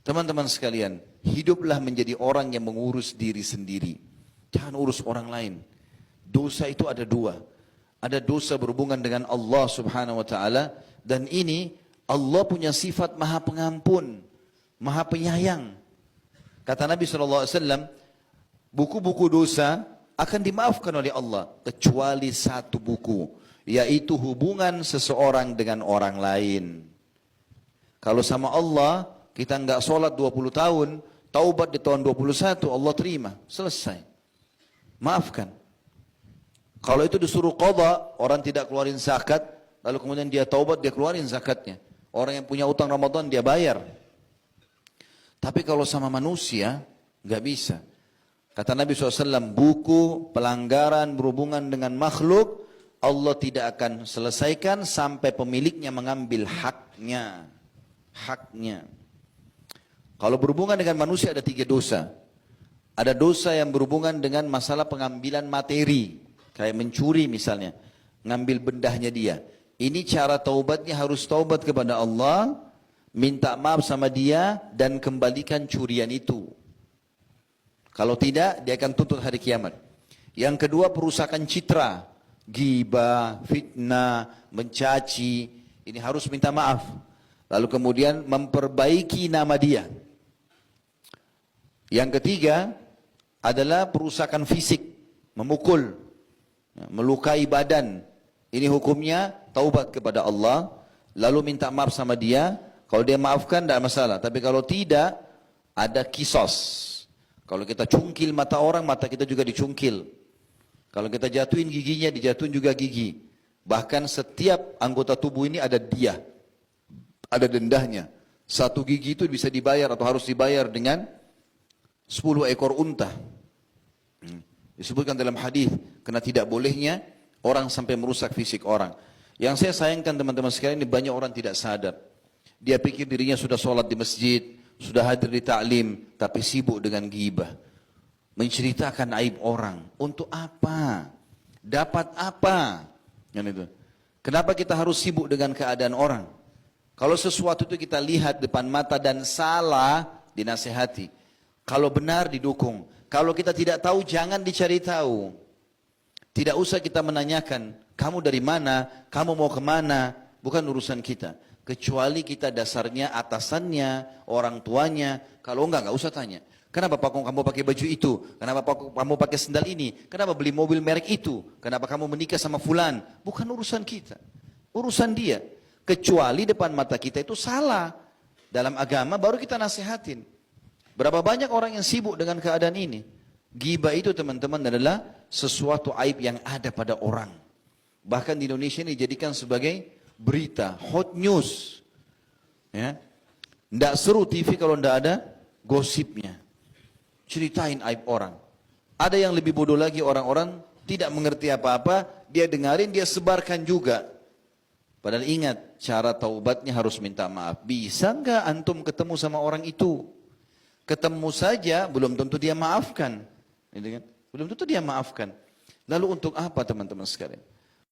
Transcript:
Teman-teman sekalian, hiduplah menjadi orang yang mengurus diri sendiri. Jangan urus orang lain. Dosa itu ada dua. Ada dosa berhubungan dengan Allah subhanahu wa ta'ala. Dan ini Allah punya sifat maha pengampun, maha penyayang. Kata Nabi SAW, buku-buku dosa akan dimaafkan oleh Allah. Kecuali satu buku, yaitu hubungan seseorang dengan orang lain. Kalau sama Allah, kita enggak sholat 20 tahun, taubat di tahun 21, Allah terima, selesai. Maafkan. Kalau itu disuruh qadha, orang tidak keluarin zakat, lalu kemudian dia taubat, dia keluarin zakatnya. Orang yang punya utang Ramadan, dia bayar. Tapi kalau sama manusia, enggak bisa. Kata Nabi SAW, buku pelanggaran berhubungan dengan makhluk, Allah tidak akan selesaikan sampai pemiliknya mengambil haknya. Haknya. Kalau berhubungan dengan manusia ada 3 dosa. Ada dosa yang berhubungan dengan masalah pengambilan materi. Kayak mencuri misalnya. Ngambil bendahnya dia. Ini cara taubatnya harus taubat kepada Allah. Minta maaf sama dia dan kembalikan curian itu. Kalau tidak, dia akan tuntut hari kiamat. Yang kedua, perusakan citra. Ghibah, fitnah, mencaci. Ini harus minta maaf. Lalu kemudian memperbaiki nama dia. Yang ketiga adalah perusakan fisik, memukul, melukai badan. Ini hukumnya taubat kepada Allah, lalu minta maaf sama dia. Kalau dia maafkan tidak masalah, tapi kalau tidak ada kisos. Kalau kita cungkil mata orang, mata kita juga dicungkil. Kalau kita jatuhin giginya, dijatuhin juga gigi. Bahkan setiap anggota tubuh ini ada dia, ada dendahnya. Satu gigi itu bisa dibayar atau harus dibayar dengan 10 ekor unta. Disebutkan dalam hadis, karena tidak bolehnya orang sampai merusak fisik orang. Yang saya sayangkan teman-teman sekalian, ini banyak orang tidak sadar. Dia pikir dirinya sudah sholat di masjid, sudah hadir di ta'lim, tapi sibuk dengan ghibah. Menceritakan aib orang. Untuk apa? Dapat apa? Kenapa kita harus sibuk dengan keadaan orang? Kalau sesuatu itu kita lihat depan mata dan salah, dinasehati. Kalau benar didukung. Kalau kita tidak tahu, jangan dicari tahu. Tidak usah kita menanyakan, kamu dari mana, kamu mau kemana, bukan urusan kita. Kecuali kita dasarnya atasannya, orang tuanya, kalau enggak usah tanya. Kenapa Pak kamu pakai baju itu? Kenapa Pak kamu pakai sendal ini? Kenapa beli mobil merek itu? Kenapa kamu menikah sama fulan? Bukan urusan kita, urusan dia. Kecuali depan mata kita itu salah. Dalam agama baru kita nasihatin. Berapa banyak orang yang sibuk dengan keadaan ini? Ghibah itu teman-teman adalah sesuatu aib yang ada pada orang. Bahkan di Indonesia ini dijadikan sebagai berita, hot news. Ya. Tidak seru TV kalau tidak ada gosipnya. Ceritain aib orang. Ada yang lebih bodoh lagi, orang-orang tidak mengerti apa-apa, dia dengarin, dia sebarkan juga. Padahal ingat, cara taubatnya harus minta maaf. Bisa enggak antum ketemu sama orang itu? Ketemu saja, belum tentu dia maafkan. Belum tentu dia maafkan. Lalu untuk apa teman-teman sekalian?